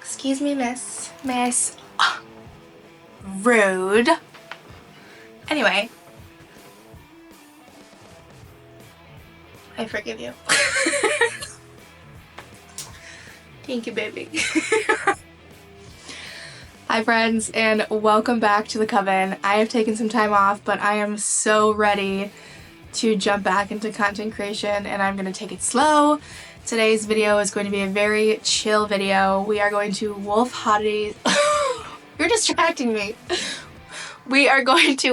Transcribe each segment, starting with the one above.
Excuse me, miss. Miss. Rude. Anyway. I forgive you. Thank you, baby. Hi friends, and welcome back to the Coven. I have taken some time off, but I am so ready to jump back into content creation, and I'm going to take it slow. Today's video is going to be a very chill video. We are going to Wolf Oddities. You're distracting me. We are going to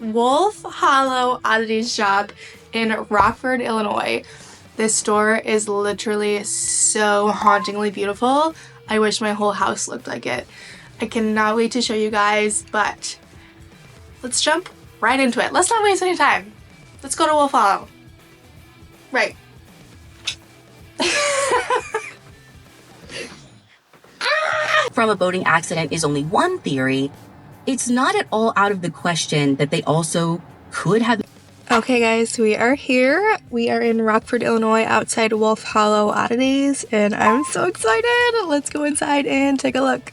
Wolf Hollow Oddities shop in Rockford, Illinois. This store is literally so hauntingly beautiful. I wish my whole house looked like it. I cannot wait to show you guys, but let's jump right into it. Let's not waste any time. Let's go to Wolf Hollow. Right. From a boating accident is only one theory. It's not at all out of the question that they also could have. Okay guys, we are here. We are in Rockford, Illinois, outside Wolf Hollow Oddities, and I'm so excited. Let's go inside and take a look.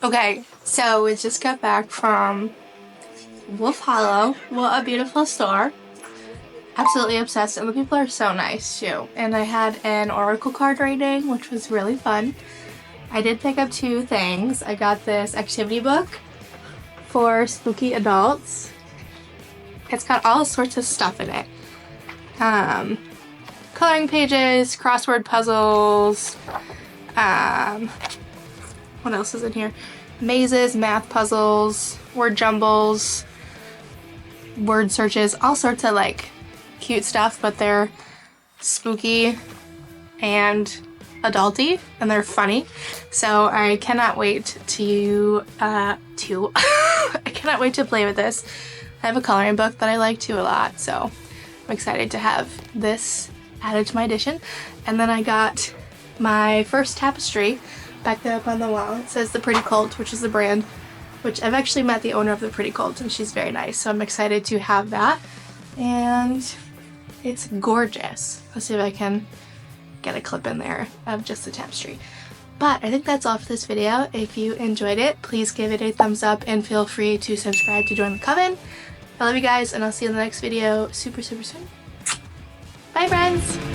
Okay, so we just got back from Wolf Hollow. What a beautiful store. Absolutely obsessed, and the people are so nice too. And I had an oracle card reading, which was really fun. I did pick up 2 things. I got this activity book for spooky adults. It's got all sorts of stuff in it. Coloring pages, crossword puzzles, what else is in here? Mazes, math puzzles, word jumbles, word searches, all sorts of like cute stuff, but they're spooky and adulty, and they're funny. So I cannot wait to I cannot wait to play with this. I have a coloring book that I like too a lot, so I'm excited to have this added to my edition. And then I got my first tapestry back there up on the wall. It says The Pretty Cult, which is the brand, which I've actually met the owner of The Pretty Cult, and she's very nice, so I'm excited to have that. And it's gorgeous. Let's see if I can get a clip in there of just the tapestry. But I think that's all for this video. If you enjoyed it, please give it a thumbs up and feel free to subscribe to join the coven. I love you guys, and I'll see you in the next video super soon. Bye, friends!